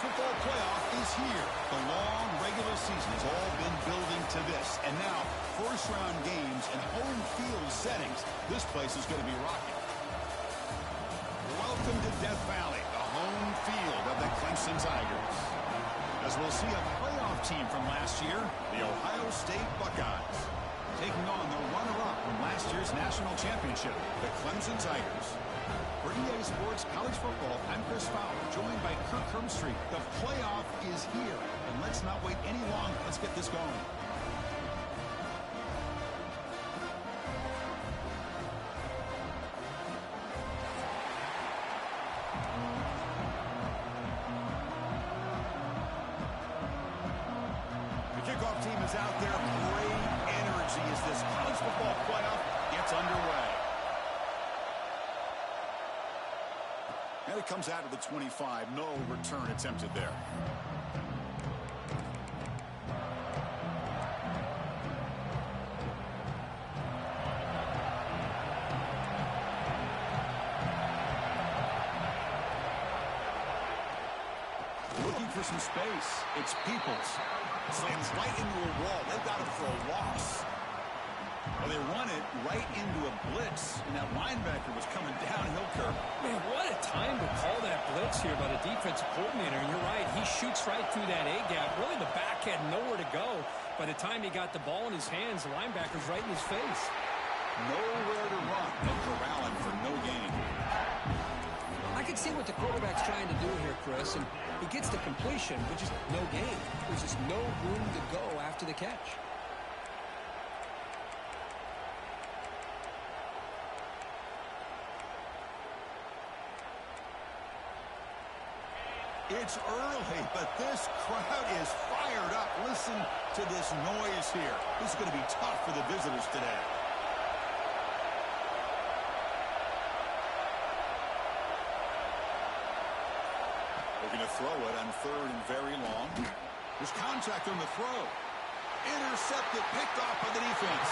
football playoff is here. The long regular season has all been building to this. And now, first-round games and home field settings. This place is going to be rocking. Welcome to Death Valley, the home field of the Clemson Tigers. As we'll see a playoff team from last year, the Ohio State Buckeyes, taking on the runner-up from last year's national championship, the Clemson Tigers. For EA Sports College Football, I'm Chris Fowler, joined by Kirk Hermstreet. The playoff is here, and let's not wait any longer. Let's get this going. The kickoff team is out there. Great energy as this college football playoff gets underway. And it comes out of the 25. No return attempted there. Looking for some space. It's Peoples. Slams right into a wall. They've got him for a loss. Well, they run it right into a blitz, and that linebacker was coming downhill, Kirk. Man, what a time to call that blitz here by the defensive coordinator. And you're right, he shoots right through that A-gap. Really, the back had nowhere to go. By the time he got the ball in his hands, the linebacker's right in his face. Nowhere to run. They'll corral him for no gain. I can see what the quarterback's trying to do here, Chris, and he gets the completion, but just no gain. There's just no room to go after the catch. It's early, but this crowd is fired up. Listen to this noise here. This is going to be tough for the visitors today. Looking to throw it on third and very long. There's contact on the throw. Intercepted, picked off by the defense.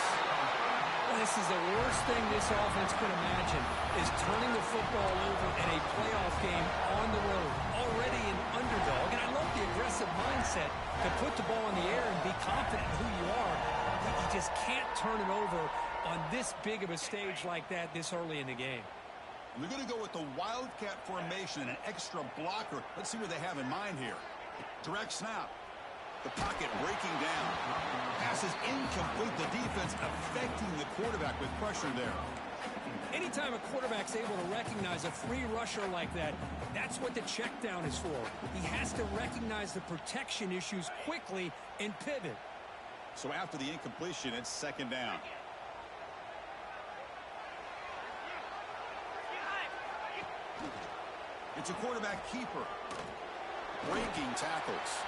This is the worst thing this offense could imagine, is turning the football over in a playoff game on the road. Already an underdog, and I love the aggressive mindset to put the ball in the air and be confident in who you are. You just can't turn it over on this big of a stage like that this early in the game. They're going to go with the Wildcat formation and an extra blocker. Let's see what they have in mind here. Direct snap. The pocket breaking down. Pass is incomplete. The defense affecting the quarterback with pressure there. Anytime a quarterback's able to recognize a free rusher like that, that's what the check down is for. He has to recognize the protection issues quickly and pivot. So after the incompletion, it's second down. It's a quarterback keeper. Breaking tackles.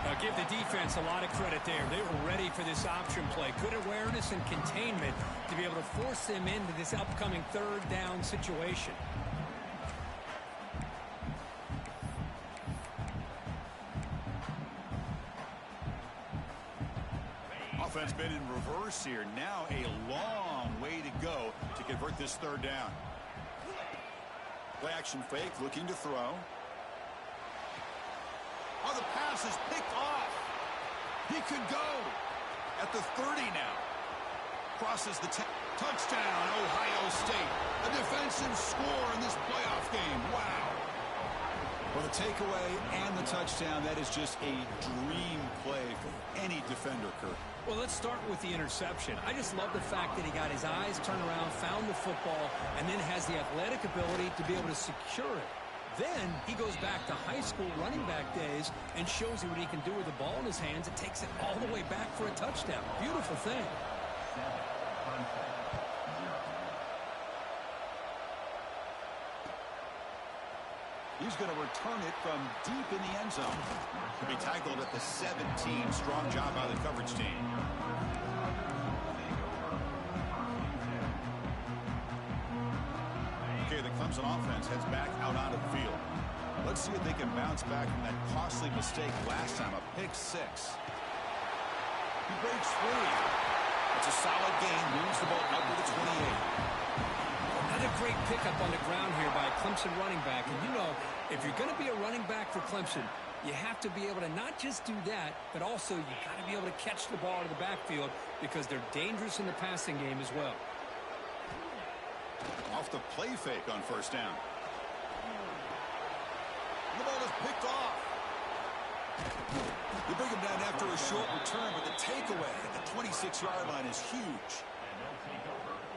Now give the defense a lot of credit there. They were ready for this option play. Good awareness and containment to be able to force them into this upcoming third down situation. Offense been in reverse here. Now a long way to go to convert this third down. Play action fake, looking to throw. Oh, the pass is picked off. He could go at the 30 now. Crosses the touchdown, Ohio State. A defensive score in this playoff game. Wow. Well, the takeaway and the touchdown, that is just a dream play for any defender, Kirk. Well, let's start with the interception. I just love the fact that he got his eyes turned around, found the football, and then has the athletic ability to be able to secure it. Then he goes back to high school running back days and shows you what he can do with the ball in his hands and takes it all the way back for a touchdown. Beautiful thing. He's going to return it from deep in the end zone. He'll be tackled at the 17. Strong job by the coverage team. Okay, the Clemson offense heads back out onto the field. Let's see if they can bounce back from that costly mistake last time, a pick six. He breaks free. It's a solid gain, moves the ball up to the 28. Another great pickup on the ground here by a Clemson running back. And you know, if you're going to be a running back for Clemson, you have to be able to not just do that, but also you got to be able to catch the ball out of the backfield because they're dangerous in the passing game as well. Off the play fake on first down. The ball is picked off. They bring him down after a short return, but the takeaway at the 26-yard line is huge.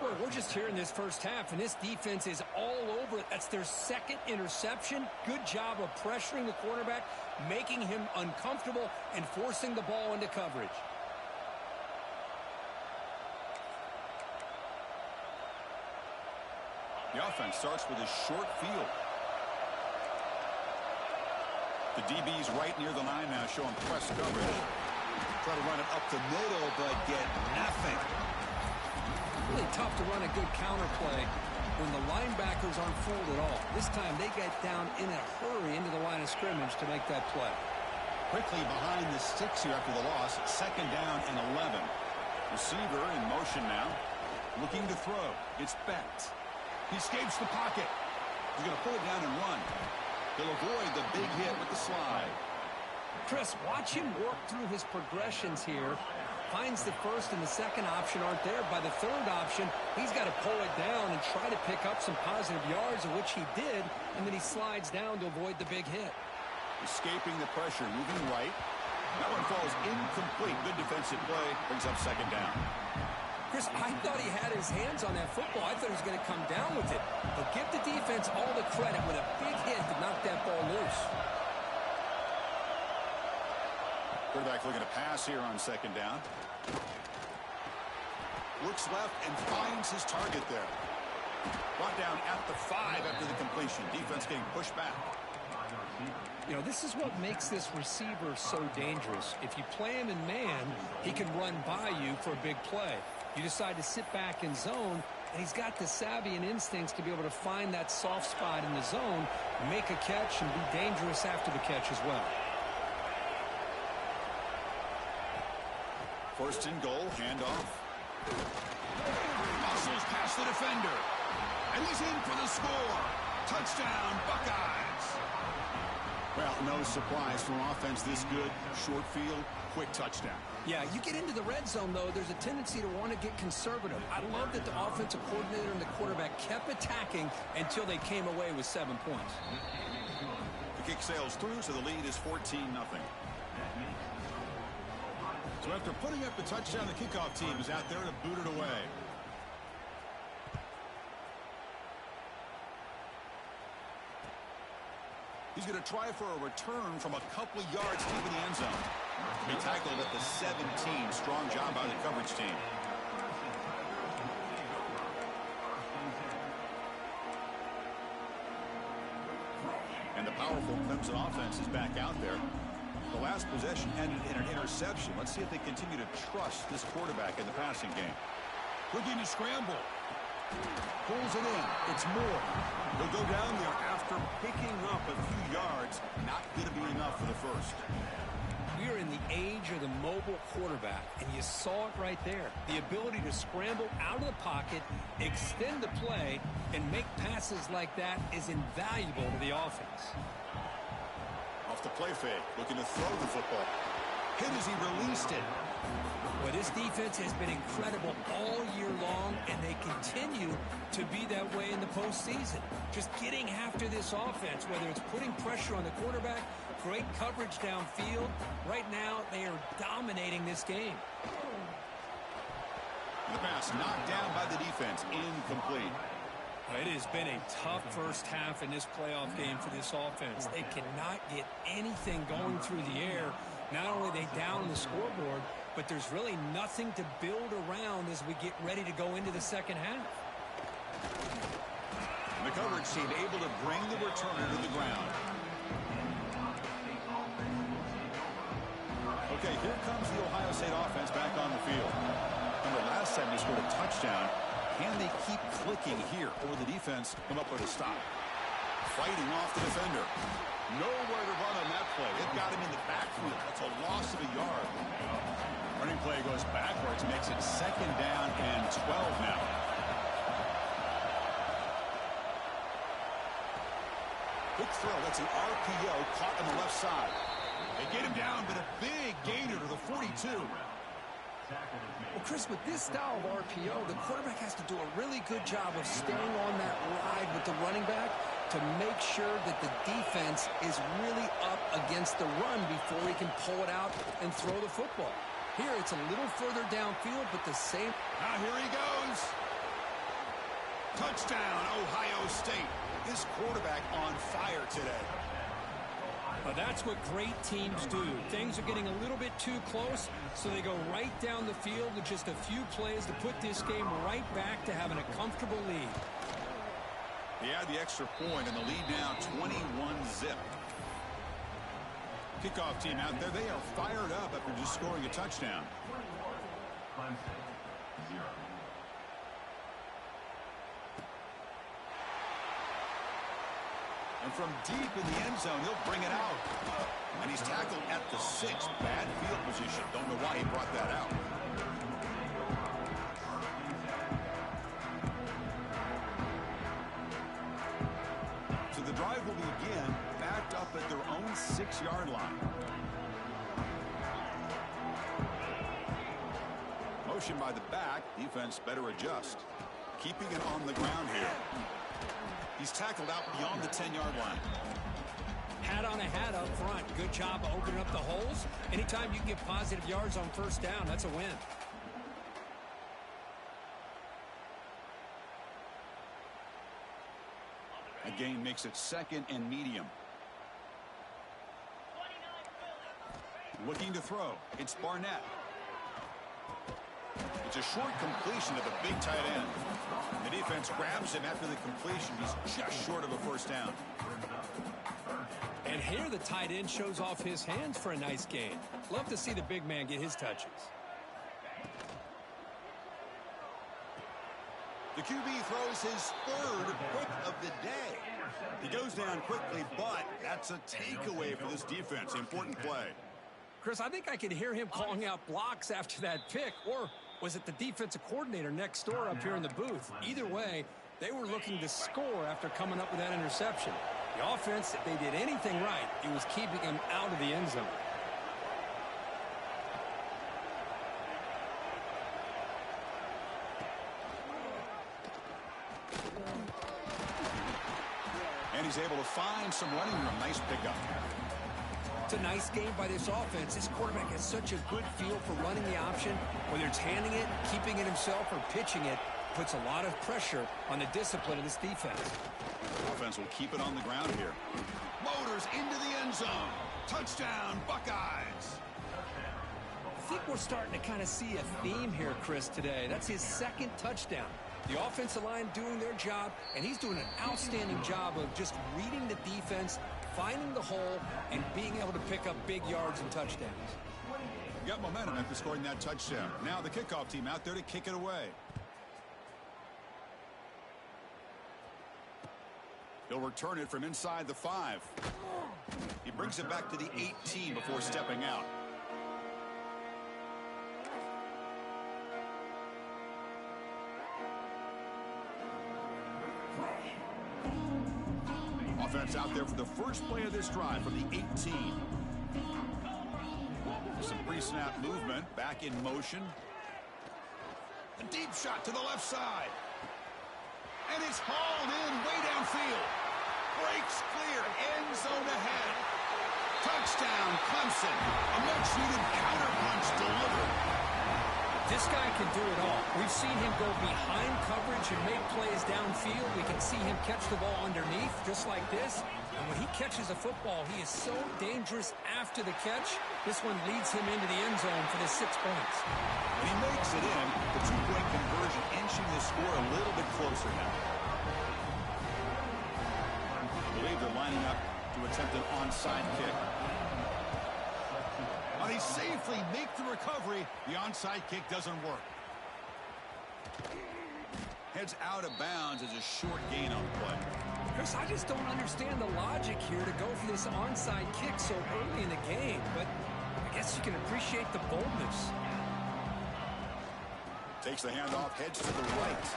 Boy, we're just here in this first half, and this defense is all over it. That's their second interception. Good job of pressuring the quarterback, making him uncomfortable, and forcing the ball into coverage. The offense starts with a short field. The DB's right near the line now, showing press coverage. Try to run it up the middle, but get nothing. Really tough to run a good counter play when the linebackers aren't fooled at all. This time they get down in a hurry into the line of scrimmage to make that play. Quickly behind the sticks here after the loss. Second down and 11. Receiver in motion now. Looking to throw. It's Becht. He escapes the pocket. He's going to pull it down and run. He'll avoid the big hit with the slide. Chris, watch him work through his progressions here. Finds the first and the second option aren't there. By the third option, he's got to pull it down and try to pick up some positive yards, of which he did, and then he slides down to avoid the big hit. Escaping the pressure, moving right. That one falls incomplete. Good defensive play. Brings up second down. Chris, I thought he had his hands on that football. I thought he was going to come down with it. But give the defense all the credit with a big hit to knock that ball loose. Quarterback looking to pass here on second down. Looks left and finds his target there. Brought down at the 5 after the completion. Defense getting pushed back. You know, this is what makes this receiver so dangerous. If you play him in man, he can run by you for a big play. You decide to sit back in zone, and he's got the savvy and instincts to be able to find that soft spot in the zone, make a catch, and be dangerous after the catch as well. First and goal, handoff. Muscles past the defender. And he's in for the score. Touchdown, Buckeyes. Well, no surprise from offense this good. Short field, quick touchdown. Yeah, you get into the red zone, though, there's a tendency to want to get conservative. I love that the offensive coordinator and the quarterback kept attacking until they came away with 7 points. The kick sails through, so the lead is 14-0. So after putting up the touchdown, the kickoff team is out there to boot it away. He's going to try for a return from a couple of yards deep in the end zone. He tackled at the 17. Strong job by the coverage team. And the powerful Clemson offense is back out there. The last possession ended in an interception. Let's see if they continue to trust this quarterback in the passing game. Looking to scramble. Pulls it in. It's Moore. He'll go down there after picking up a few yards. Not going to be enough for the first. We are in the age of the mobile quarterback, and you saw it right there. The ability to scramble out of the pocket, extend the play, and make passes like that is invaluable to the offense. Off the play fake, looking to throw the football. Hit as he released it. Well, this defense has been incredible all year long, and they continue to be that way in the postseason. Just getting after this offense, whether it's putting pressure on the quarterback, great coverage downfield. Right now, they are dominating this game. The pass knocked down by the defense, incomplete. It has been a tough first half in this playoff game for this offense. They cannot get anything going through the air. Not only are they down the scoreboard, but there's really nothing to build around as we get ready to go into the second half. The coverage team able to bring the returner to the ground. Okay, here comes the Ohio State offense back on the field. Remember, last time they scored a touchdown. Can they keep clicking here, or will the defense come up with a stop? Fighting off the defender. Nowhere to run on that play. It got him in the backfield. That's a loss of a yard. Running play goes backwards, makes it second down and 12 now. Quick throw. That's an RPO caught on the left side. They get him down, but a big gainer to the 42. Well, Chris, with this style of RPO, the quarterback has to do a really good job of staying on that ride with the running back to make sure that the defense is really up against the run before he can pull it out and throw the football. Here, it's a little further downfield, but the same. Now here he goes. Touchdown, Ohio State. This quarterback on fire today. Well, that's what great teams do. Things are getting a little bit too close, so they go right down the field with just a few plays to put this game right back to having a comfortable lead. He had the extra point, and the lead now 21-zip. Kickoff team out there, they are fired up after just scoring a touchdown. Clemson, 0. And from deep in the end zone, he'll bring it out. And he's tackled at the 6. Bad field position. Don't know why he brought that out. So the drive will begin backed up at their own 6-yard line. Motion by the back. Defense better adjust. Keeping it on the ground here. He's tackled out beyond the 10-yard line. Hat on a hat up front. Good job of opening up the holes. Anytime you can get positive yards on first down, that's a win. A gain makes it 2nd and medium. Looking to throw. It's Barnett. It's a short completion to the big tight end. The defense grabs him after the completion. He's just short of a first down. And here the tight end shows off his hands for a nice gain. Love to see the big man get his touches. The QB throws his 3rd pick of the day. He goes down quickly, but that's a takeaway for this defense. Important play. Chris, I think I could hear him calling out blocks after that pick, or was it the defensive coordinator next door up here in the booth? Either way, they were looking to score after coming up with that interception. The offense, if they did anything right, it was keeping him out of the end zone. And he's able to find some running room. Nice pickup. It's a nice game by this offense. This quarterback has such a good feel for running the option. Whether it's handing it, keeping it himself, or pitching it, puts a lot of pressure on the discipline of this defense. Offense will keep it on the ground here. Motors into the end zone. Touchdown, Buckeyes. I think we're starting to kind of see a theme here, Chris, today. That's his 2nd touchdown. The offensive line doing their job, and he's doing an outstanding job of just reading the defense, finding the hole, and being able to pick up big yards and touchdowns. Got momentum after scoring that touchdown. Now the kickoff team out there to kick it away. He'll return it from inside the 5. He brings it back to the 18 before stepping out. Offense out there for the first play of this drive from the 18. Some pre-snap movement, back in motion. A deep shot to the left side. And it's hauled in way downfield. Breaks clear, end zone ahead. Touchdown, Clemson. A much-needed counterpunch delivered. This guy can do it all. We've seen him go behind coverage and make plays downfield. We can see him catch the ball underneath, just like this. And when he catches a football, he is so dangerous after the catch. This one leads him into the end zone for the 6 points. When he makes it in, the 2-point conversion inching the score a little bit closer now. I believe they're lining up to attempt an onside kick. But he safely makes the recovery. The onside kick doesn't work. Heads out of bounds as a short gain on the play. Chris, I just don't understand the logic here to go for this onside kick so early in the game, but I guess you can appreciate the boldness. Takes the handoff, heads to the right.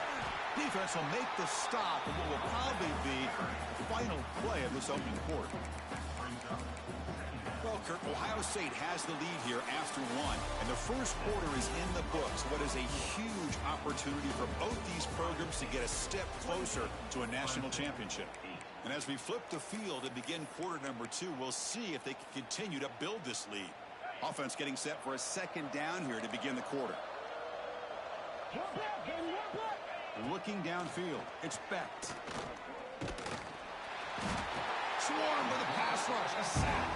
Defense will make the stop on what will probably be the final play of this opening quarter. Well, Kurt, Ohio State has the lead here after one, and the first quarter is in the books. What is a huge opportunity for both these programs to get a step closer to a national championship. And as we flip the field and begin quarter number 2, we'll see if they can continue to build this lead. Offense getting set for a second down here to begin the quarter. Looking downfield, it's Becht. Swarm with a pass rush, a sack.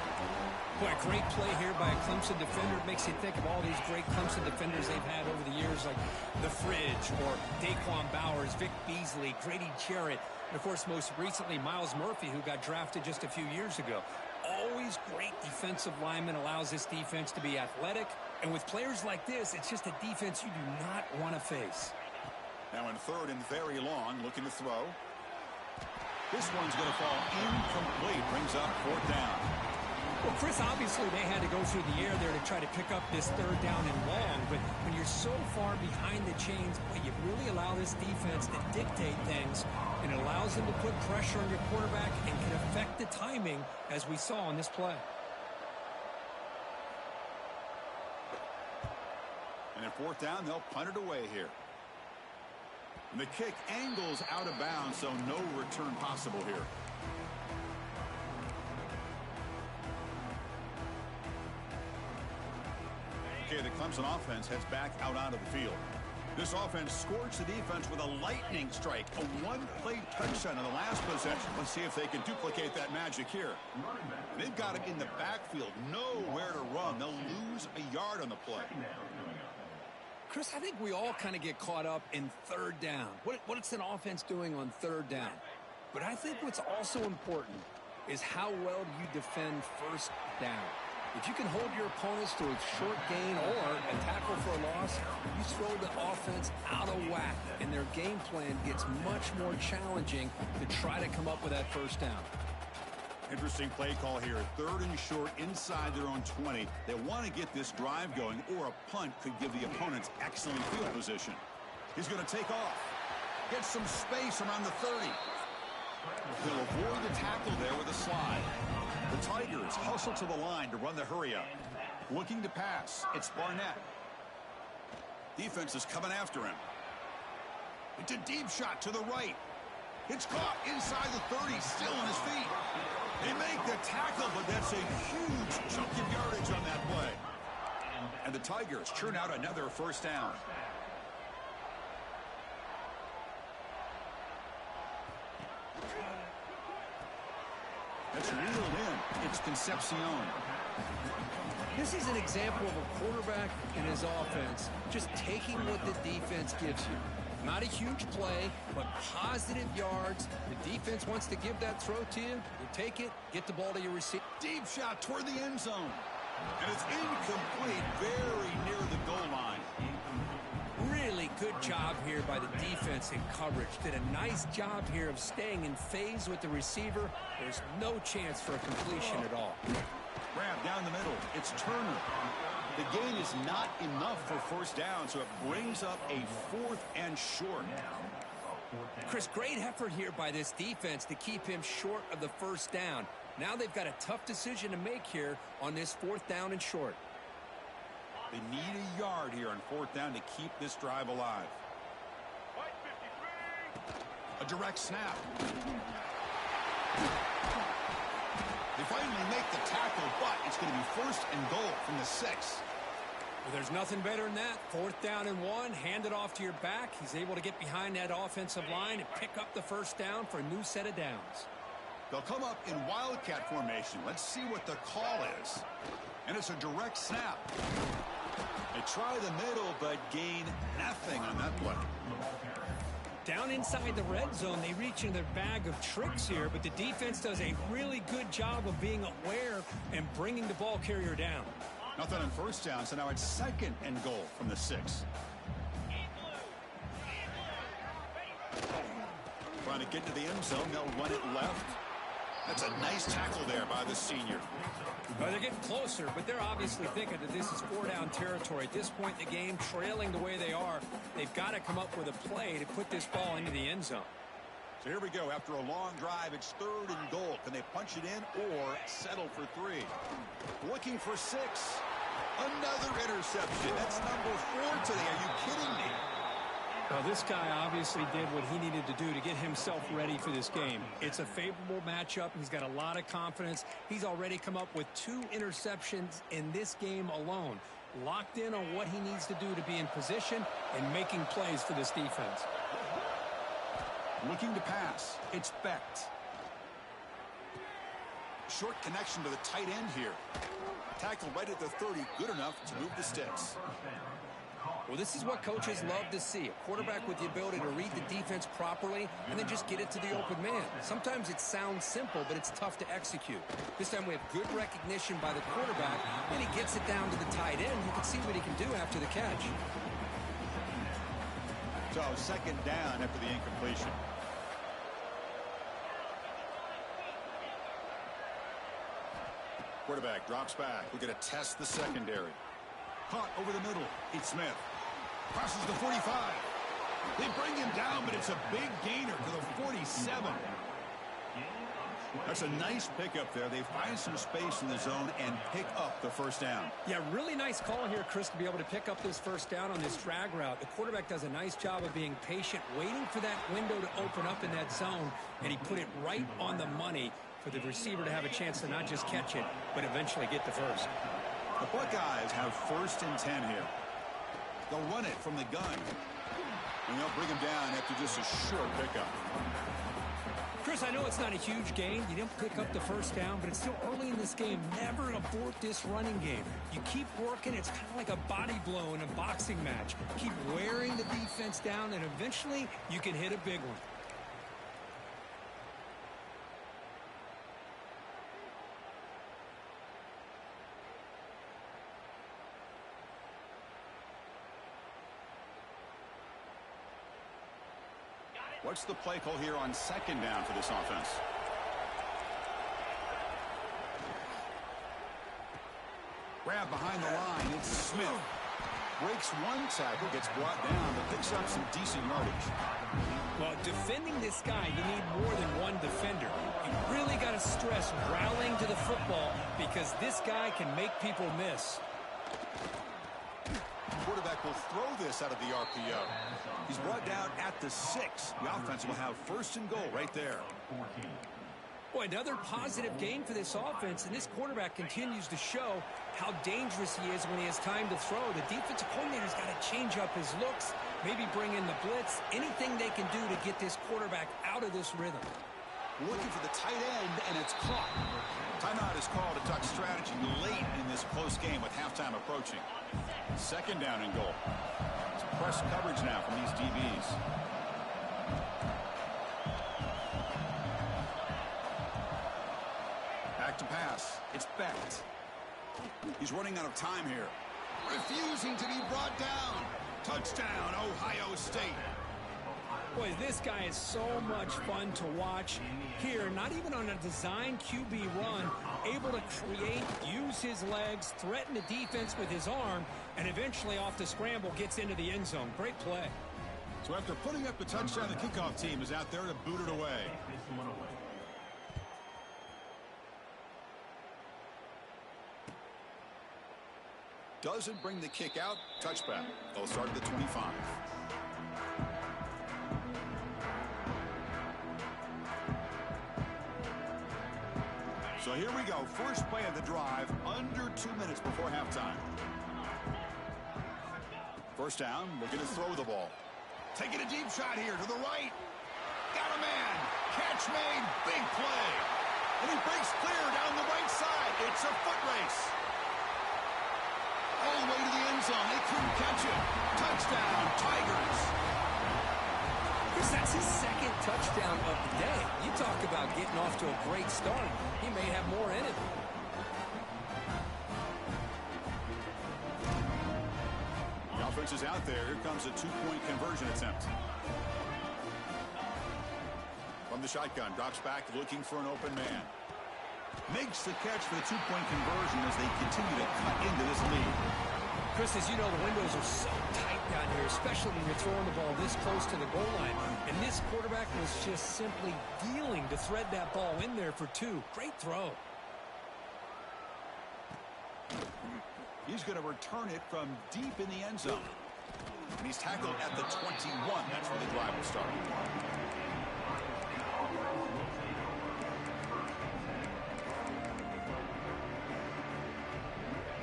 Boy, a great play here by a Clemson defender. It makes you think of all these great Clemson defenders they've had over the years, like The Fridge or Daquan Bowers, Vic Beasley, Grady Jarrett, and, of course, most recently, Myles Murphy, who got drafted just a few years ago. Always great defensive lineman, allows this defense to be athletic. And with players like this, it's just a defense you do not want to face. Now in third and very long, looking to throw. This one's going to fall incomplete. Brings up fourth down. Well, Chris, obviously they had to go through the air there to try to pick up this third down and long. But when you're so far behind the chains, boy, you really allow this defense to dictate things. And it allows them to put pressure on your quarterback and can affect the timing, as we saw on this play. And at fourth down, they'll punt it away here. And the kick angles out of bounds, so no return possible here. Okay, the Clemson offense heads back out onto the field. This offense scorched the defense with a lightning strike, a one-play touchdown in the last possession. Let's see if they can duplicate that magic here. They've got him in the backfield, nowhere to run. They'll lose a yard on the play. Chris, I think we all kind of get caught up in third down. What's an offense doing on third down? But I think what's also important is how well do you defend first down. If you can hold your opponents to a short gain or a tackle for a loss, you throw the offense out of whack, and their game plan gets much more challenging to try to come up with that first down. Interesting play call here. Third and short inside their own 20. They want to get this drive going, or a punt could give the opponents excellent field position. He's going to take off. Get some space around the 30. He'll avoid the tackle there with a slide. The Tigers hustle to the line to run the hurry up. Looking to pass. It's Barnett. Defense is coming after him. It's a deep shot to the right. It's caught inside the 30, still on his feet. They make the tackle, but that's a huge chunk of yardage on that play. And the Tigers churn out another first down. That's reeled in. It's Concepcion. This is an example of a quarterback and his offense just taking what the defense gives you. Not a huge play, but positive yards. The defense wants to give that throw to you. You take it, get the ball to your receiver. Deep shot toward the end zone. And it's incomplete, very near the goal line. Really good job here by the defense in coverage. Did a nice job here of staying in phase with the receiver. There's no chance for a completion at all. Grab down the middle. It's Turner. The gain is not enough for first down, so it brings up a fourth and short. Chris, great effort here by this defense to keep him short of the first down. Now they've got a tough decision to make here on this fourth down and short. They need a yard here on fourth down to keep this drive alive. A direct snap. They finally make the tackle, but it's going to be first and goal from the 6. Well, there's nothing better than that. Fourth down and 1, hand it off to your back. He's able to get behind that offensive line and pick up the first down for a new set of downs. They'll come up in wildcat formation. Let's see what the call is. And it's a direct snap. They try the middle, but gain nothing on that play. Down inside the red zone, they reach in their bag of tricks here, but the defense does a really good job of being aware and bringing the ball carrier down. Nothing on first down, so now it's second and goal from the 6. Trying to get to the end zone, they'll run it left. That's a nice tackle there by the senior. Well, they're getting closer, but they're obviously thinking that this is four-down territory. At this point in the game, trailing the way they are, they've got to come up with a play to put this ball into the end zone. So here we go. After a long drive, it's 3rd and goal. Can they punch it in or settle for 3? Looking for 6. Another interception. That's number 4 today. Are you kidding me? Well, this guy obviously did what he needed to do to get himself ready for this game. It's a favorable matchup. He's got a lot of confidence. He's already come up with 2 interceptions in this game alone. Locked in on what he needs to do to be in position and making plays for this defense. Looking to pass. It's Becht. Short connection to the tight end here. Tackle right at the 30. Good enough to move the sticks. Well, this is what coaches love to see. A quarterback with the ability to read the defense properly and then just get it to the open man. Sometimes it sounds simple, but it's tough to execute. This time we have good recognition by the quarterback, and he gets it down to the tight end. You can see what he can do after the catch. So 2nd down after the incompletion. Quarterback drops back. We're going to test the secondary. Caught over the middle. It's Smith. Crosses the 45. They bring him down, but it's a big gainer to the 47. That's a nice pickup there. They find some space in the zone and pick up the 1st down. Yeah, really nice call here, Chris, to be able to pick up this 1st down on this drag route. The quarterback does a nice job of being patient, waiting for that window to open up in that zone, and he put it right on the money for the receiver to have a chance to not just catch it, but eventually get the 1st. The Buckeyes have 1st and 10 here. They'll run it from the gun, and they'll bring him down after just a short pickup. Chris, I know it's not a huge gain. You didn't pick up the 1st down, but it's still early in this game. Never abort this running game. You keep working. It's kind of like a body blow in a boxing match. Keep wearing the defense down, and eventually you can hit a big one. What's the play call here on 2nd down for this offense? Grab behind the line. It's Smith. Breaks 1 tackle, gets brought down, but picks up some decent yardage. Well, defending this guy, you need more than 1 defender. You really got to stress rallying to the football because this guy can make people miss. Quarterback will throw this out of the RPO. He's brought down at the 6. The offense will have 1st and goal right there. Boy, another positive gain for this offense, and this quarterback continues to show how dangerous he is when he has time to throw. The defensive coordinator's got to change up his looks, maybe bring in the blitz, anything they can do to get this quarterback out of this rhythm. Looking for the tight end, and it's caught. Timeout is called to talk strategy late in this close game with halftime approaching. 2nd down and goal. It's press coverage now from these DBs. Back to pass. It's Becht. He's running out of time here. Refusing to be brought down. Touchdown, Ohio State. Boy, this guy is so much fun to watch. Here, not even on a design QB run, able to create, use his legs, threaten the defense with his arm, and eventually off the scramble gets into the end zone. Great play. So after putting up the touchdown, the kickoff team is out there to boot it away. Doesn't bring the kick out. Touchback. They'll start at the 25. So here we go. First play of the drive, under 2 minutes before halftime. 1st down, we're going to throw the ball. Taking a deep shot here to the right. Got a man. Catch made. Big play. And he breaks clear down the right side. It's a foot race. All the way to the end zone. They couldn't catch it. Touchdown, Tigers. Chris, that's his 2nd touchdown of the day. You talk about getting off to a great start. He may have more in it. The offense is out there. Here comes a 2-point conversion attempt. From the shotgun, drops back looking for an open man. Makes the catch for the two-point conversion as they continue to cut into this lead. Chris, as you know, the windows are so tight down here, especially when you're throwing the ball this close to the goal line. And this quarterback was just simply dealing to thread that ball in there for two. Great throw. He's going to return it from deep in the end zone. And he's tackled at the 21. That's where the drive will start.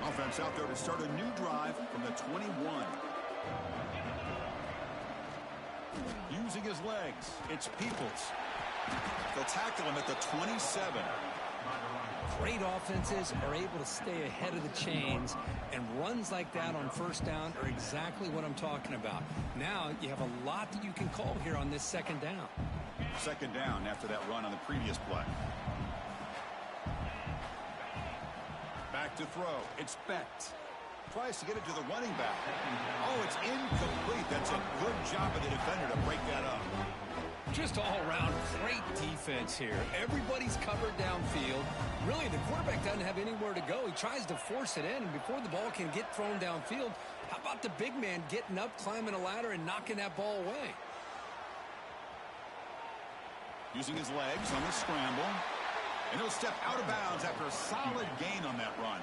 Offense out there to start a new drive from the 21. Using his legs, it's Peoples. They'll tackle him at the 27. Great offenses are able to stay ahead of the chains, and runs like that on first down are exactly what I'm talking about. Now you have a lot that you can call here on this second down. Second down after that run on the previous play. Back to throw. It's Becht. Tries to get it to the running back. Oh, it's incomplete. That's a good job of the defender to break that up. Just all around great defense here. Everybody's covered downfield. Really, the quarterback doesn't have anywhere to go. He tries to force it in, and before the ball can get thrown downfield, how about the big man getting up, climbing a ladder, and knocking that ball away? Using his legs on the scramble. And he'll step out of bounds after a solid gain on that run.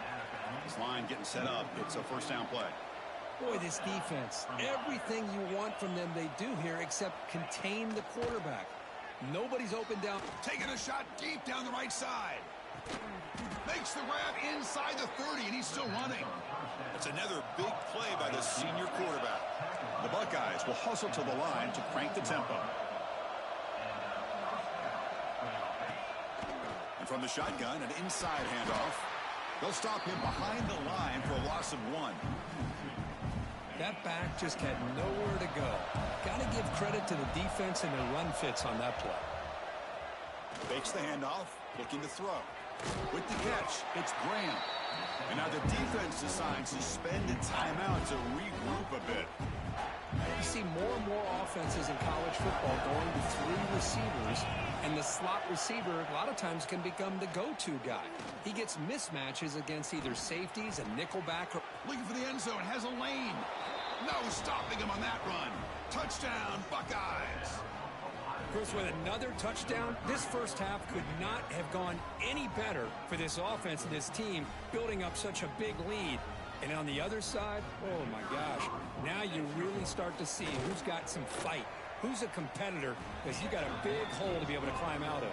This line getting set up. It's a first down play. Boy, this defense, everything you want from them they do here except contain the quarterback. Nobody's open down. Taking a shot deep down the right side. Makes the grab inside the 30, and he's still running. It's another big play by the senior quarterback. The Buckeyes will hustle to the line to crank the tempo. And from the shotgun, an inside handoff. They'll stop him behind the line for a loss of 1. That back just had nowhere to go. Got to give credit to the defense and their run fits on that play. Fakes the handoff, looking to throw. With the catch, it's Graham. And now the defense decides to spend a timeout to regroup a bit. You see more and more offenses in college football going to 3 receivers, and the slot receiver a lot of times can become the go-to guy. He gets mismatches against either safeties, a nickelback, or looking for the end zone, has a lane. No stopping him on that run. Touchdown, Buckeyes. Chris, with another touchdown, this first half could not have gone any better for this offense and this team, building up such a big lead. And on the other side, oh my gosh, now you really start to see who's got some fight, who's a competitor, because you got a big hole to be able to climb out of.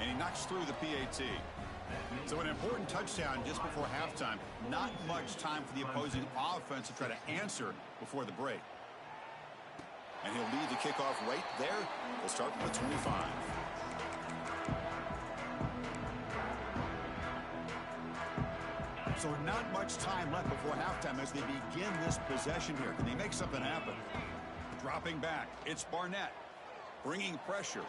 And he knocks through the PAT. So an important touchdown just before halftime. Not much time for the opposing offense to try to answer before the break. And he'll lead the kickoff right there. We'll start from the 25. So not much time left before halftime as they begin this possession here. Can they make something happen? Dropping back, it's Barnett. Bringing pressure.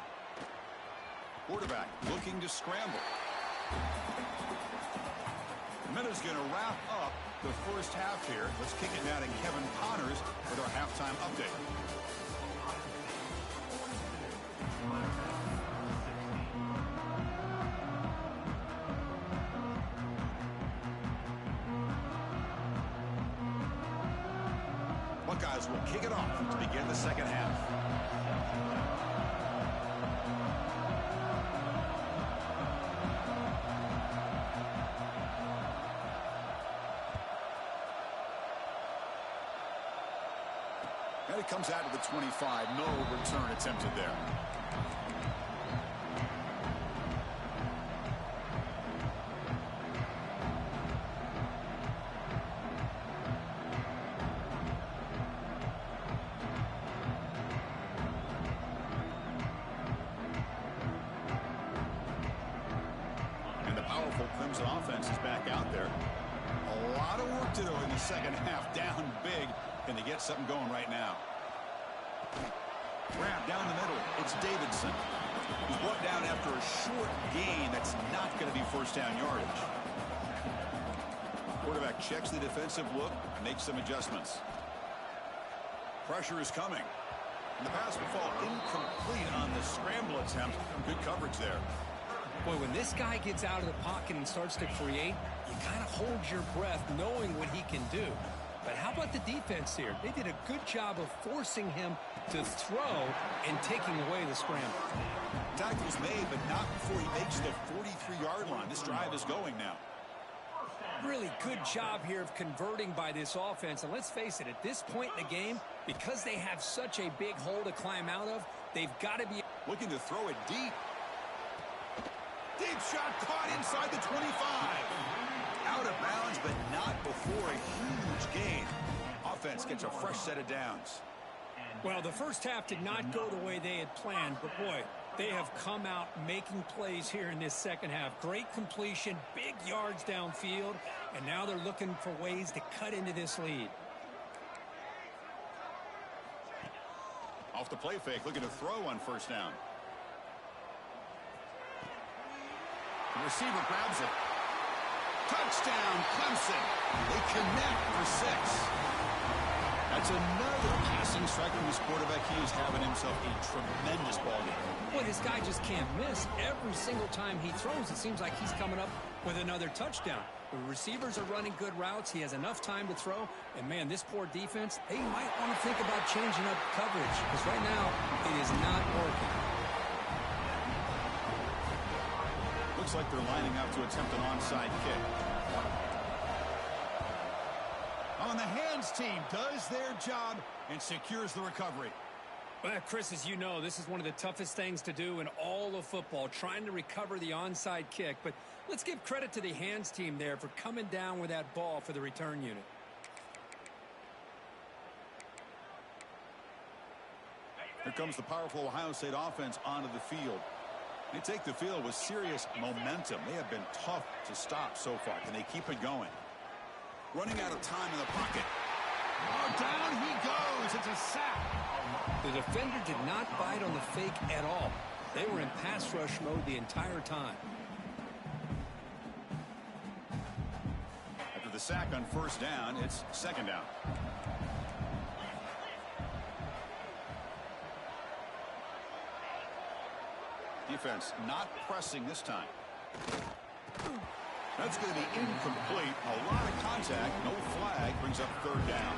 Quarterback looking to scramble. Minutes going to wrap up the first half here. Let's kick it now to Kevin Connors with our halftime update. Buckeyes will kick it off to begin the second half. And it comes out of the 25. No return attempted there. And the powerful Clemson offense is back out there. A lot of work to do in the second half. Down big. Can they get something going right now? Grab down the middle. It's Davidson. He's brought down after a short gain. That's not going to be first down yardage. Quarterback checks the defensive look, makes some adjustments. Pressure is coming. And the pass will fall incomplete on the scramble attempt. Good coverage there. Boy, when this guy gets out of the pocket and starts to create, you kind of hold your breath knowing what he can do. But how about the defense here? They did a good job of forcing him to throw and taking away the scramble. Tackles made, but not before he makes the 43-yard line. This drive is going now. Really good job here of converting by this offense. And let's face it, at this point in the game, because they have such a big hole to climb out of, they've got to be looking to throw it deep. Deep shot caught inside the 25. Out of bounds, but not before a huge gain. Offense gets a fresh set of downs. Well, the first half did not go the way they had planned, but boy, they have come out making plays here in this second half. Great completion, big yards downfield, and now they're looking for ways to cut into this lead. Off the play fake, looking to throw on first down. The receiver grabs it. Touchdown, Clemson. They connect for 6. That's another passing strike from this quarterback. He is having himself a tremendous ball game. Boy, this guy just can't miss. Every single time he throws, it seems like he's coming up with another touchdown. The receivers are running good routes. He has enough time to throw. And, man, this poor defense, they might want to think about changing up coverage because right now it is not working. Looks like they're lining up to attempt an onside kick. On the hands team does their job and secures the recovery. Well, Chris, as you know, this is one of the toughest things to do in all of football, trying to recover the onside kick. But let's give credit to the hands team there for coming down with that ball for the return unit. Here comes the powerful Ohio State offense onto the field. They take the field with serious momentum. They have been tough to stop so far. Can they keep it going? Running out of time in the pocket. Oh, down he goes. It's a sack. The defender did not bite on the fake at all. They were in pass rush mode the entire time. After the sack on first down, it's second down. Defense not pressing this time. That's going to be incomplete. A lot of contact. No flag. Brings up third down.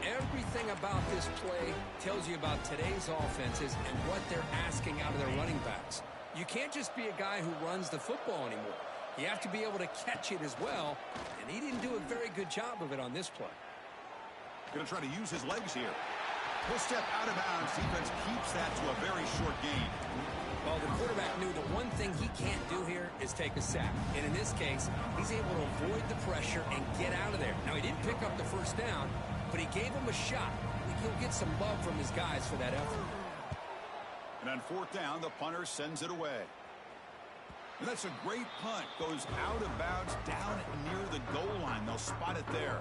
Everything about this play tells you about today's offenses and what they're asking out of their running backs. You can't just be a guy who runs the football anymore. You have to be able to catch it as well, and he didn't do a very good job of it on this play. Going to try to use his legs here. He'll step out of bounds. Defense keeps that to a very short gain. Well, the quarterback knew the one thing he can't do here is take a sack. And in this case, he's able to avoid the pressure and get out of there. Now, he didn't pick up the first down, but he gave him a shot. I think he'll get some love from his guys for that effort. And on fourth down, the punter sends it away. And that's a great punt. Goes out of bounds down near the goal line. They'll spot it there.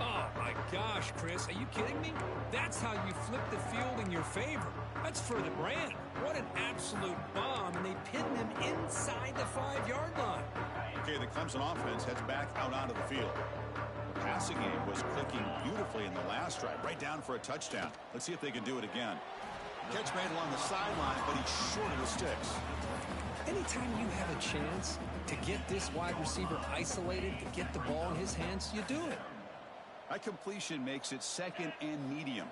Oh, my gosh, Chris. Are you kidding me? That's how you flip the field in your favor. That's for the brand. What an absolute bomb, and they pinned him inside the 5-yard line. Okay, the Clemson offense heads back out onto the field. The passing game was clicking beautifully in the last drive, right down for a touchdown. Let's see if they can do it again. Catch made along the sideline, but he's short of the sticks. Anytime you have a chance to get this wide receiver isolated, to get the ball in his hands, you do it. That completion makes it second and medium.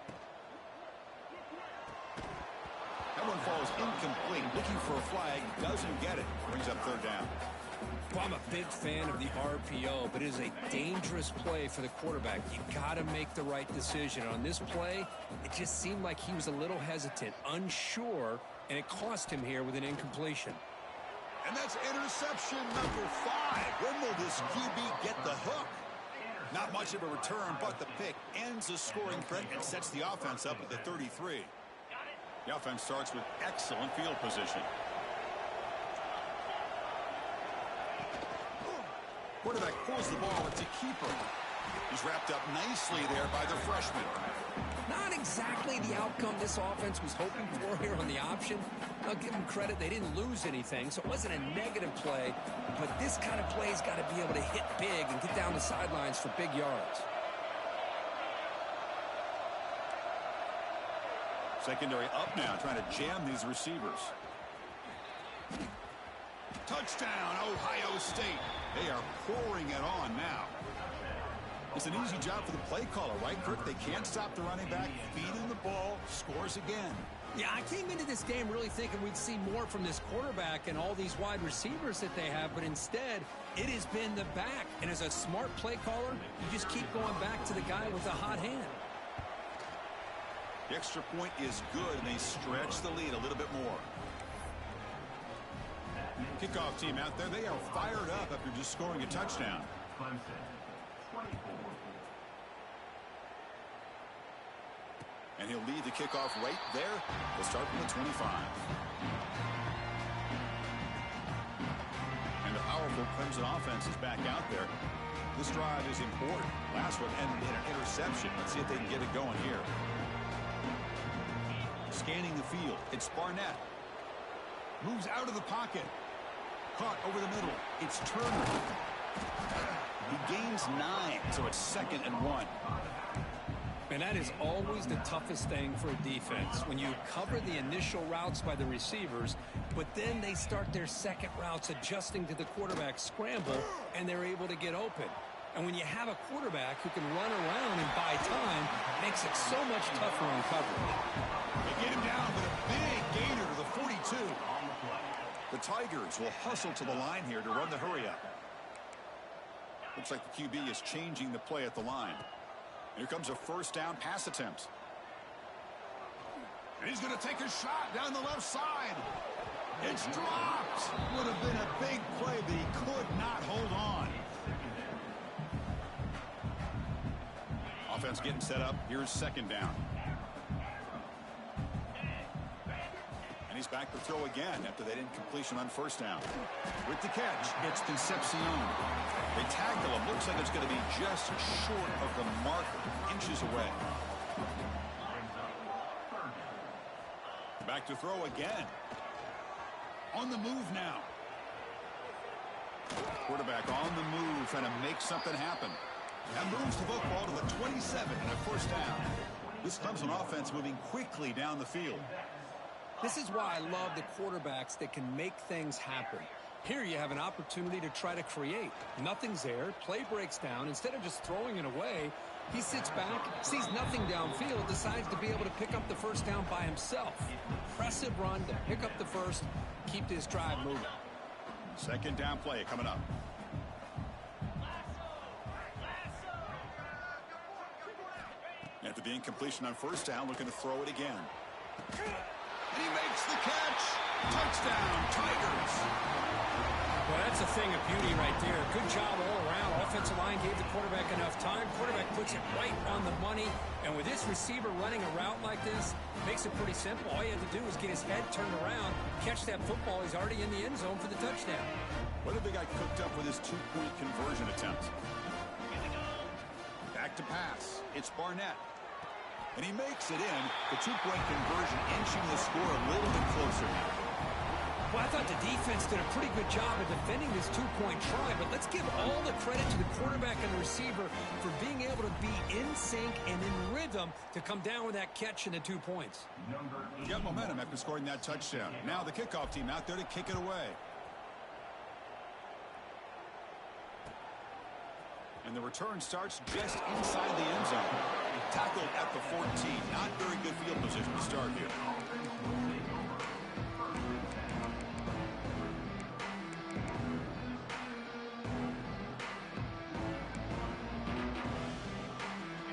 That one falls incomplete. Looking for a flag. Doesn't get it. Brings up third down. Well, I'm a big fan of the RPO, but it is a dangerous play for the quarterback. You got to make the right decision. On this play, it just seemed like he was a little hesitant, unsure, and it cost him here with an incompletion. And that's interception number 5. When will this QB get the hook? Not much of a return, but the pick ends the scoring threat and sets the offense up at the 33. The offense starts with excellent field position. Quarterback pulls the ball. It's a keeper. He's wrapped up nicely there by the freshman. Not exactly the outcome this offense was hoping for here on the option. I'll give them credit. They didn't lose anything, so it wasn't a negative play. But this kind of play's got to be able to hit big and get down the sidelines for big yards. Secondary up now, trying to jam these receivers. Touchdown, Ohio State. They are pouring it on now. It's an easy job for the play caller, right, Kirk? They can't stop the running back, feed him the ball, scores again. Yeah, I came into this game really thinking we'd see more from this quarterback and all these wide receivers that they have, but instead, it has been the back. And as a smart play caller, you just keep going back to the guy with the hot hand. The extra point is good, and they stretch the lead a little bit more. Kickoff team out there, they are fired up after just scoring a touchdown. Clemson, 24. And he'll lead the kickoff right there. We'll start from the 25. And the powerful Clemson offense is back out there. This drive is important. Last one ended in an interception. Let's see if they can get it going here. Scanning the field. It's Barnett. Moves out of the pocket. Caught over the middle. It's Turner. He gains 9, so it's 2nd and 1. And that is always the toughest thing for a defense. When you cover the initial routes by the receivers, but then they start their second routes adjusting to the quarterback's scramble, and they're able to get open. And when you have a quarterback who can run around and buy time, it makes it so much tougher on coverage. They get him down, but a big gainer to the 42. The Tigers will hustle to the line here to run the hurry up. Looks like the QB is changing the play at the line. Here comes a first down pass attempt. And he's going to take a shot down the left side. It's dropped. Would have been a big play, but he could not hold on. Offense getting set up. Here's 2nd down. And he's back to throw again after that incompletion on 1st down. With the catch, it's Concepcion. They tackle him. Looks like it's going to be just short of the marker, inches away. Back to throw again. On the move now. Quarterback on the move, trying to make something happen. And moves the football to the 27 and a 1st down. This Clemson offense moving quickly down the field. This is why I love the quarterbacks that can make things happen. Here you have an opportunity to try to create. Nothing's there. Play breaks down. Instead of just throwing it away, he sits back, sees nothing downfield, decides to be able to pick up the 1st down by himself. Impressive run to pick up the 1st, keep this drive moving. 2nd down play coming up. After the incompletion on 1st down, looking to throw it again. And he makes the catch. Touchdown, Tigers. Well, that's a thing of beauty right there. Good job all around. Offensive line gave the quarterback enough time. Quarterback puts it right on the money. And with this receiver running a route like this, makes it pretty simple. All he had to do was get his head turned around, catch that football. He's already in the end zone for the touchdown. What have they got cooked up with his 2-point conversion attempt? Back to pass. It's Barnett. And he makes it in. The 2-point conversion inching the score a little bit closer now. Well, I thought the defense did a pretty good job of defending this 2-point try, but let's give all the credit to the quarterback and the receiver for being able to be in sync and in rhythm to come down with that catch and the 2 points. You got momentum after scoring that touchdown. Now the kickoff team out there to kick it away. And the return starts just inside the end zone. Tackled at the 14. Not very good field position to start here.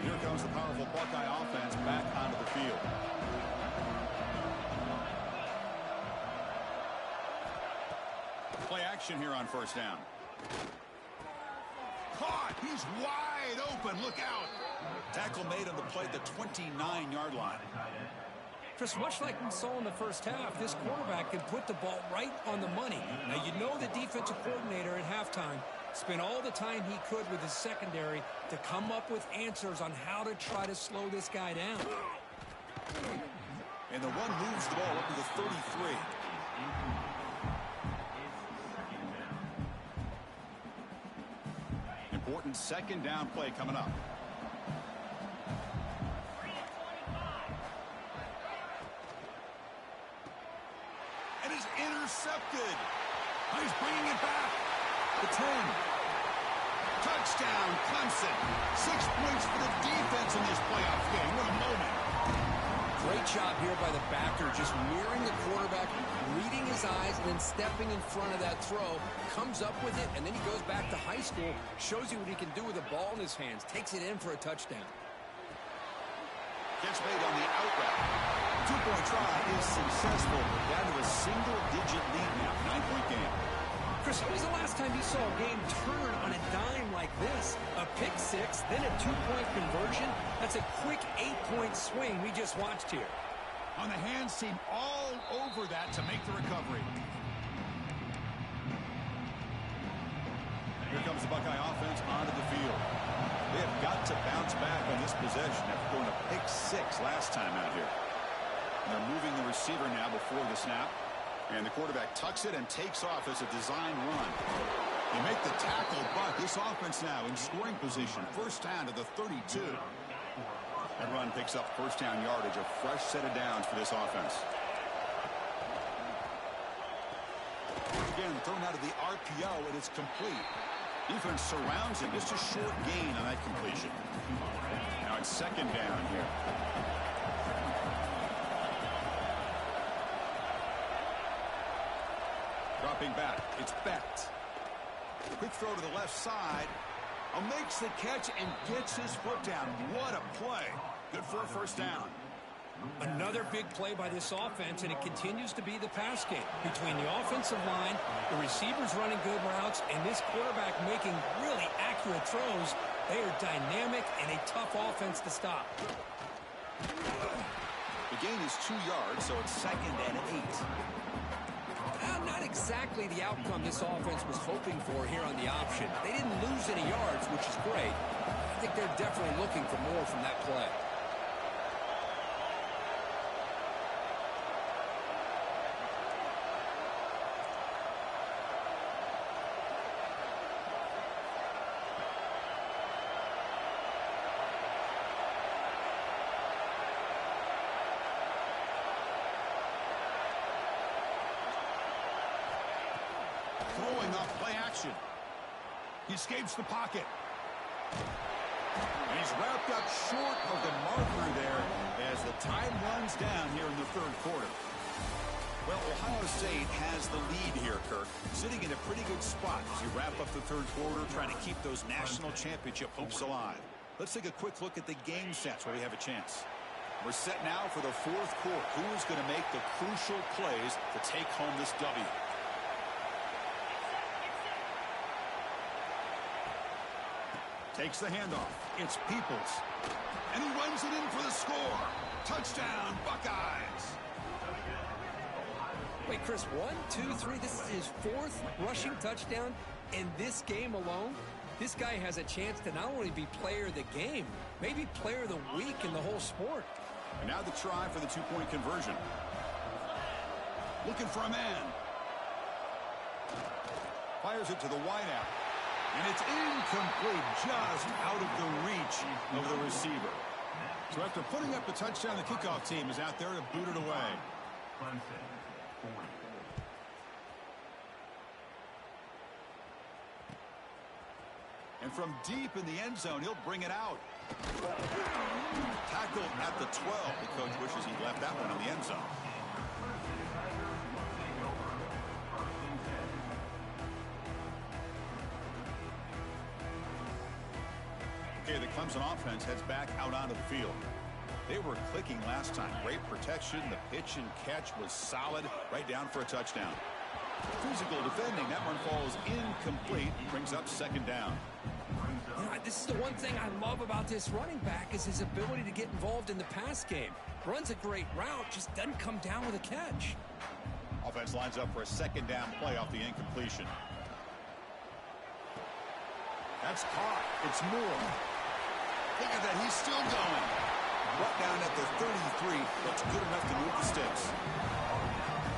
Here comes the powerful Buckeye offense back onto the field. Play action here on 1st down. Caught. He's wide open. Look out. Tackle made on the play at the 29-yard line. Just much like we saw in the 1st half, this quarterback can put the ball right on the money. Now, you know the defensive coordinator at halftime spent all the time he could with his secondary to come up with answers on how to try to slow this guy down. And the one moves the ball up to the 33. Important 2nd down play coming up. Intercepted. He's bringing it back. The 10. Touchdown, Clemson. 6 points for the defense in this playoff game. What a moment. Great job here by the backer, just mirroring the quarterback, reading his eyes, and then stepping in front of that throw. Comes up with it, and then he goes back to high school, shows you what he can do with the ball in his hands, takes it in for a touchdown. Gets made on the out route. 2-point try is successful. Down to a single-digit lead now. 9-point game. Chris, when was the last time you saw a game turn on a dime like this? A pick six, then a 2-point conversion. That's a quick 8-point swing we just watched here. On the hands team all over that to make the recovery. Here comes the Buckeye offense onto the field. They have got to bounce back on this possession after going a pick six last time out here. And they're moving the receiver now before the snap. And the quarterback tucks it and takes off as a design run. They make the tackle, but this offense now in scoring position. First down to the 32. That run picks up first down yardage, a fresh set of downs for this offense. Again, thrown out of the RPO, and it's complete. Defense surrounds him. Just a short gain on that completion. Now it's second down here. Dropping back. It's Becht. Quick throw to the left side. Makes the catch and gets his foot down. What a play. Good for a first down. Another big play by this offense, and it continues to be the pass game. Between the offensive line, the receivers running good routes, and this quarterback making really accurate throws, they are dynamic and a tough offense to stop. The gain is 2 yards, so it's second and 8. Not exactly the outcome this offense was hoping for here on the option. They didn't lose any yards, which is great. I think they're definitely looking for more from that play. Throwing off play action. He escapes the pocket. And he's wrapped up short of the marker there as the time runs down here in the third quarter. Well, Ohio State has the lead here, Kirk. Sitting in a pretty good spot as you wrap up the third quarter, trying to keep those national championship hopes alive. Let's take a quick look at the game sets where we have a chance. We're set now for the fourth quarter. Who is going to make the crucial plays to take home this W? Takes the handoff. It's Peoples. And he runs it in for the score. Touchdown, Buckeyes. Wait, Chris, 1, 2, 3. This is his fourth rushing touchdown in this game alone. This guy has a chance to not only be player of the game, maybe player of the week in the whole sport. And now the try for the 2-point conversion. Looking for a man. Fires it to the wideout. And it's incomplete, just out of the reach of the receiver. So after putting up the touchdown, the kickoff team is out there to boot it away. And from deep in the end zone, he'll bring it out. Tackle at the 12. The coach wishes he left that one in the end zone. Okay, the Clemson offense heads back out onto the field. They were clicking last time. Great protection. The pitch and catch was solid. Right down for a touchdown. Physical defending. That one falls incomplete. Brings up second down. You know, this is the one thing I love about this running back is his ability to get involved in the pass game. Runs a great route, just doesn't come down with a catch. Offense lines up for a second down play off the incompletion. That's caught. It's Moore. Look at that. He's still going. Brought down at the 33. That's good enough to move the sticks.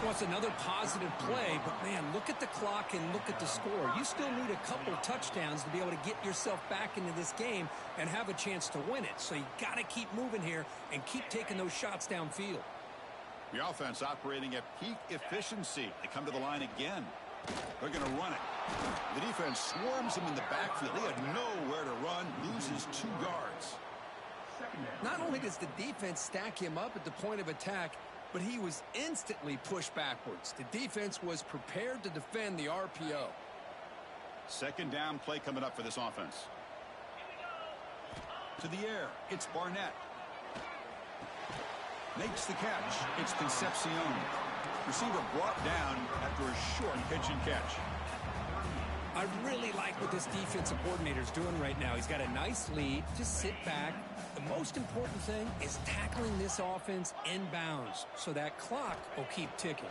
Well, it's another positive play, but, man, look at the clock and look at the score. You still need a couple touchdowns to be able to get yourself back into this game and have a chance to win it. So you got to keep moving here and keep taking those shots downfield. The offense operating at peak efficiency. They come to the line again. They're going to run it. The defense swarms him in the backfield. He had nowhere to run, loses 2 yards. Not only does the defense stack him up at the point of attack, but he was instantly pushed backwards. The defense was prepared to defend the RPO. Second down play coming up for this offense. To the air, it's Barnett. Makes the catch. It's Concepcion. Receiver brought down after a short pitch and catch. I really like what this defensive coordinator is doing right now. He's got a nice lead. Just sit back. The most important thing is tackling this offense inbounds so that clock will keep ticking.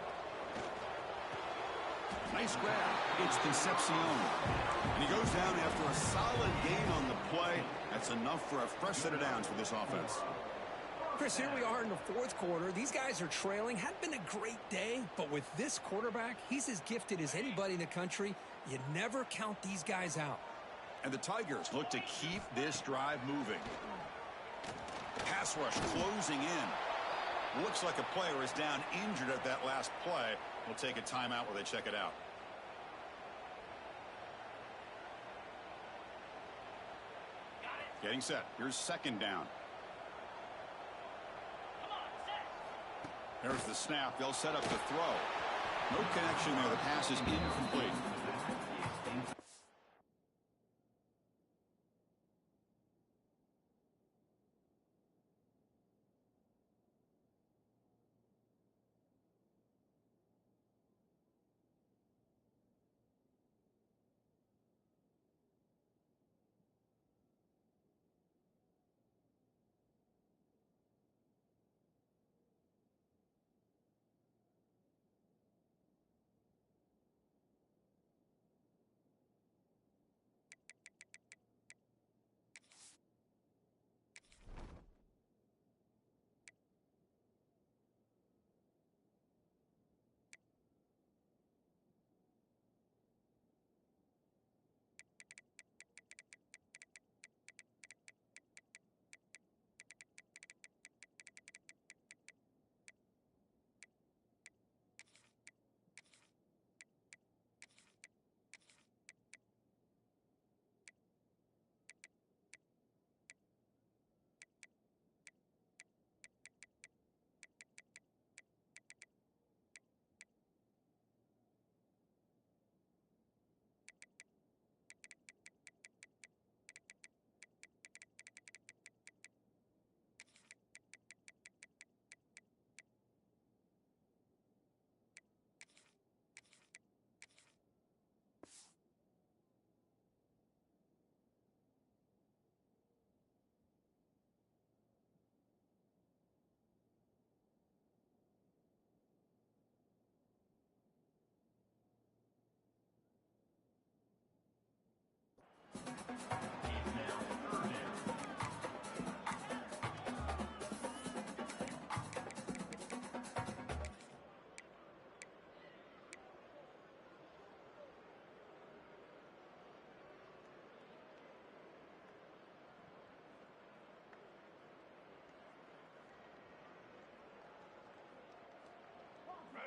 Nice grab. It's Concepcion. And he goes down after a solid gain on the play. That's enough for a fresh set of downs for this offense. Chris, here we are in the 4th quarter. These guys are trailing. Hadn't been a great day, but with this quarterback, he's as gifted as anybody in the country. You never count these guys out. And the Tigers look to keep this drive moving. Pass rush closing in. Looks like a player is down injured at that last play. We'll take a timeout while they check it out. Getting set. Here's second down. There's the snap. They'll set up the throw. No connection there. The pass is incomplete.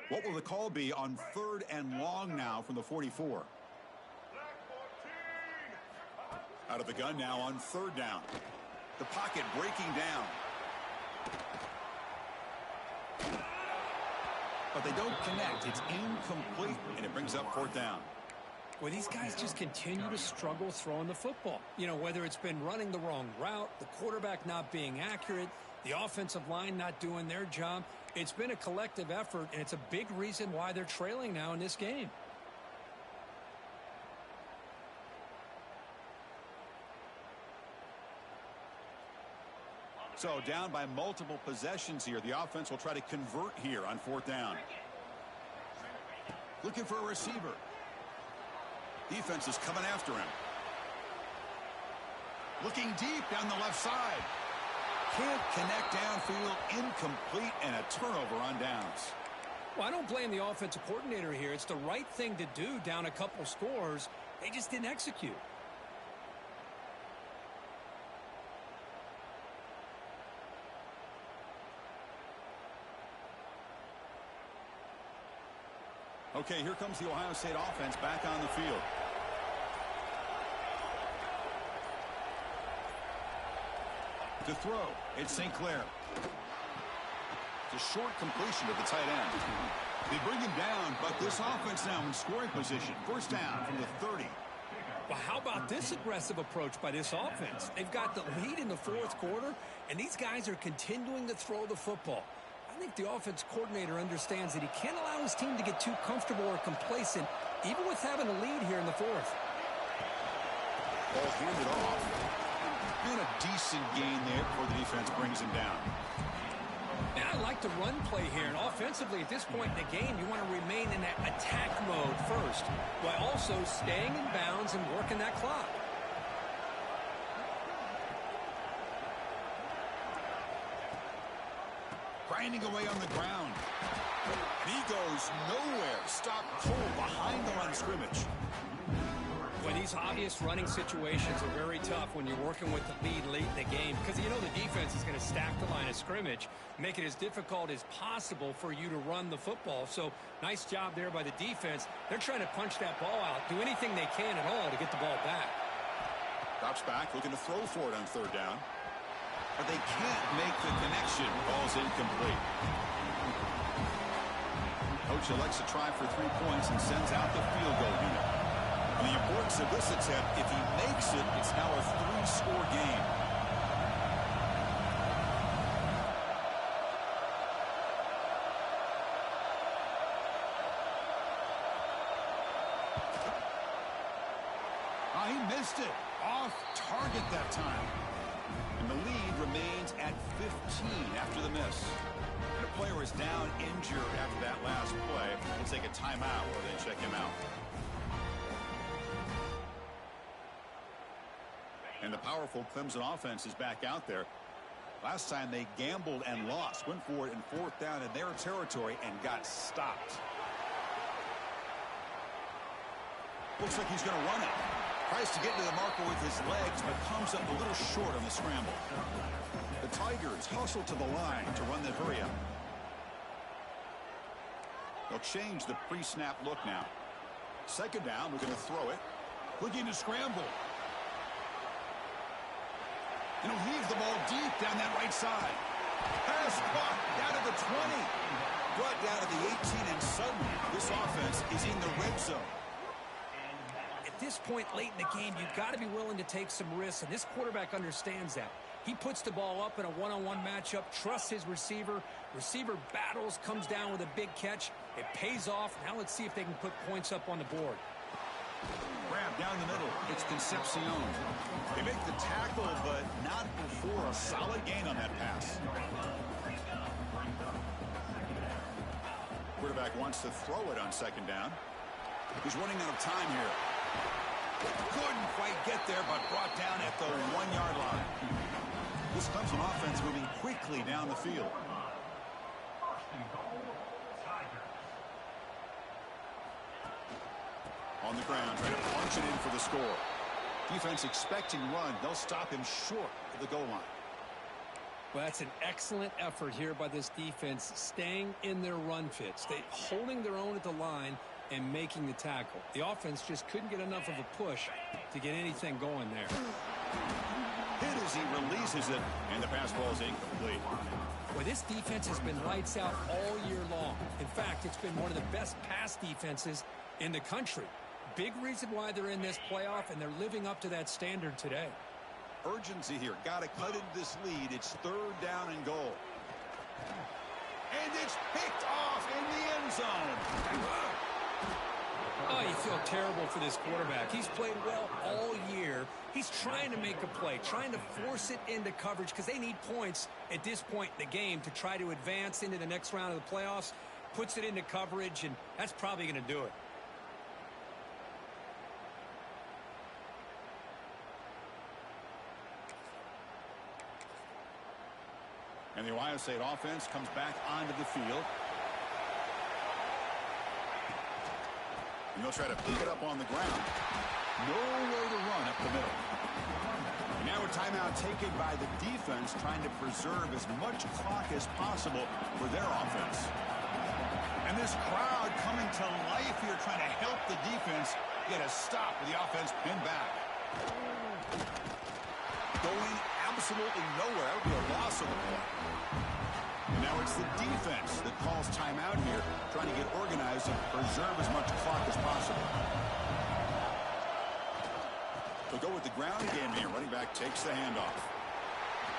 What will the call be on 3rd and long now from the 44? Out of the gun now on 3rd down. The pocket breaking down. But they don't connect. It's incomplete, and it brings up 4th down. Well, these guys just continue to struggle throwing the football. You know, whether it's been running the wrong route, the quarterback not being accurate, the offensive line not doing their job. It's been a collective effort, and it's a big reason why they're trailing now in this game. So down by multiple possessions here. The offense will try to convert here on 4th down. Looking for a receiver. Defense is coming after him. Looking deep down the left side. Can't connect downfield. Incomplete, and a turnover on downs. Well, I don't blame the offensive coordinator here. It's the right thing to do down a couple scores. They just didn't execute. Okay, here comes the Ohio State offense back on the field. To throw, it's St. Clair. It's a short completion to the tight end. They bring him down, but this offense now in scoring position. First down from the 30. Well, how about this aggressive approach by this offense? They've got the lead in the fourth quarter, and these guys are continuing to throw the football. I think the offense coordinator understands that he can't allow his team to get too comfortable or complacent, even with having a lead here in the fourth. Ball handed off. And a decent gain there before the defense brings him down. And I like the run play here. And offensively, at this point in the game, you want to remain in that attack mode first, while also staying in bounds and working that clock. Grinding away on the ground. And he goes nowhere. Stopped cold behind the line of scrimmage. Well, these obvious running situations are very tough when you're working with the lead late in the game, because you know the defense is going to stack the line of scrimmage, make it as difficult as possible for you to run the football. So nice job there by the defense. They're trying to punch that ball out, do anything they can at all to get the ball back. Drops back, looking to throw for it on third down. But they can't make the connection. Ball's incomplete. Coach elects to try for 3 points and sends out the field goal unit. And the importance of this attempt, if he makes it, it's now a 3-score game. He missed it. Off target that time. And the lead remains at 15 after the miss. And the player is down injured after that last play. We'll take a timeout or then check him out. And the powerful Clemson offense is back out there. Last time they gambled and lost. Went for it in fourth down in their territory and got stopped. Looks like he's going to run it. Tries to get to the marker with his legs, but comes up a little short on the scramble. The Tigers hustle to the line to run the hurry up. They'll change the pre-snap look now. Second down, we're going to throw it. Looking to scramble. And he'll heave the ball deep down that right side. Pass caught down to the 20. Brought down to the 18, and suddenly this offense is in the red zone. At this point late in the game, you've got to be willing to take some risks, and this quarterback understands that. He puts the ball up in a one-on-one matchup, trusts his receiver. Receiver battles, comes down with a big catch. It pays off. Now let's see if they can put points up on the board. Grab down the middle. It's Concepcion. They make the tackle, but not before a solid gain on that pass. Quarterback wants to throw it on second down. He's running out of time here. Couldn't quite get there, but brought down at the 1-yard line. This Clemson offense moving quickly down the field. On the ground, trying to punch it in for the score. Defense expecting run. They'll stop him short of the goal line. Well, that's an excellent effort here by this defense, staying in their run fits. They holding their own at the line and making the tackle. The offense just couldn't get enough of a push to get anything going there. Hit as he releases it, and the pass ball is incomplete. Well, this defense has been lights out all year long. In fact, it's been one of the best pass defenses in the country. Big reason why they're in this playoff, and they're living up to that standard today. Urgency here. Got to cut into this lead. It's third down and goal. And it's picked off in the end zone. Oh, you feel terrible for this quarterback. He's played well all year. He's trying to make a play, trying to force it into coverage because they need points at this point in the game to try to advance into the next round of the playoffs. Puts it into coverage, and that's probably going to do it. And the Ohio State offense comes back onto the field. And they'll try to pick it up on the ground. Nowhere to run up the middle. Now a timeout taken by the defense, trying to preserve as much clock as possible for their offense. And this crowd coming to life here, trying to help the defense get a stop with the offense pinned back. Going absolutely nowhere with a loss of the play. And now it's the defense that calls timeout here, trying to get organized and preserve as much clock as possible. They'll go with the ground game here. Running back takes the handoff.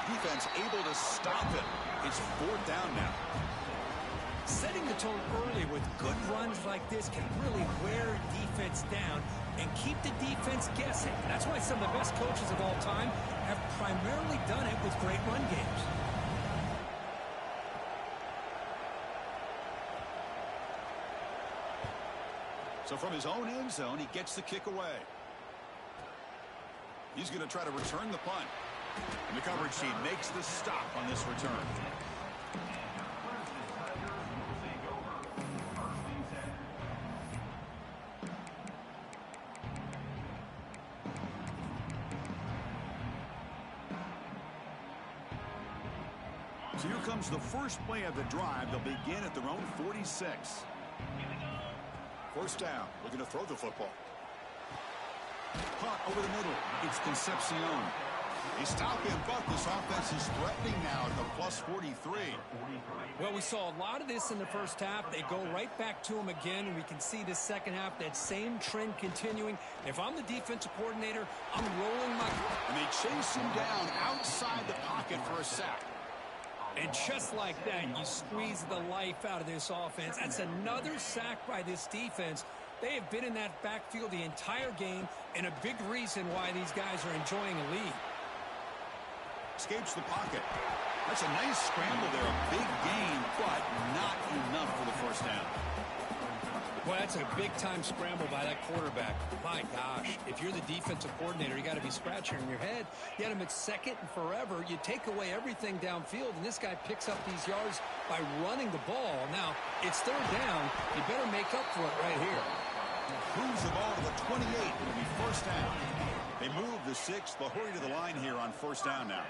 Defense able to stop it. It's 4th down now. Setting the tone early with good runs like this can really wear defense down and keep the defense guessing. That's why some of the best coaches of all time have primarily done it with great run games. So from his own end zone, he gets the kick away. He's going to try to return the punt. And the coverage team makes the stop on this return. So here comes the first play of the drive. They'll begin at their own 46. First down. Looking to throw the football. Punt over the middle. It's Concepcion. They stop him, but this offense is threatening now at the plus 43. Well, we saw a lot of this in the first half. They go right back to him again, and we can see this second half, that same trend continuing. If I'm the defensive coordinator, I'm rolling my... And they chase him down outside the pocket for a sack. And just like that, you squeeze the life out of this offense. That's another sack by this defense. They have been in that backfield the entire game, and a big reason why these guys are enjoying a lead. Escapes the pocket. That's a nice scramble there. A big gain, but not enough for the first down. Well, that's a big-time scramble by that quarterback. My gosh, if you're the defensive coordinator, you got to be scratching your head. You had him at second and forever. You take away everything downfield, and this guy picks up these yards by running the ball. Now, it's 3rd down. You better make up for it right here. Moves the ball to the 28. It'll be first down. They move the 6th. They'll hurry to the line here on first down now.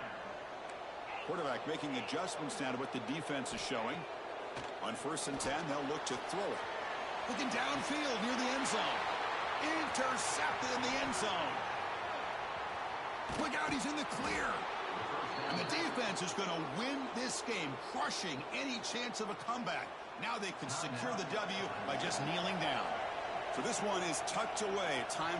Quarterback making adjustments now to what the defense is showing. On 1st and 10, they'll look to throw it. Looking downfield near the end zone. Intercepted in the end zone. Look out, he's in the clear. And the defense is going to win this game, crushing any chance of a comeback. Now they can secure the W by just kneeling down. So this one is tucked away. Time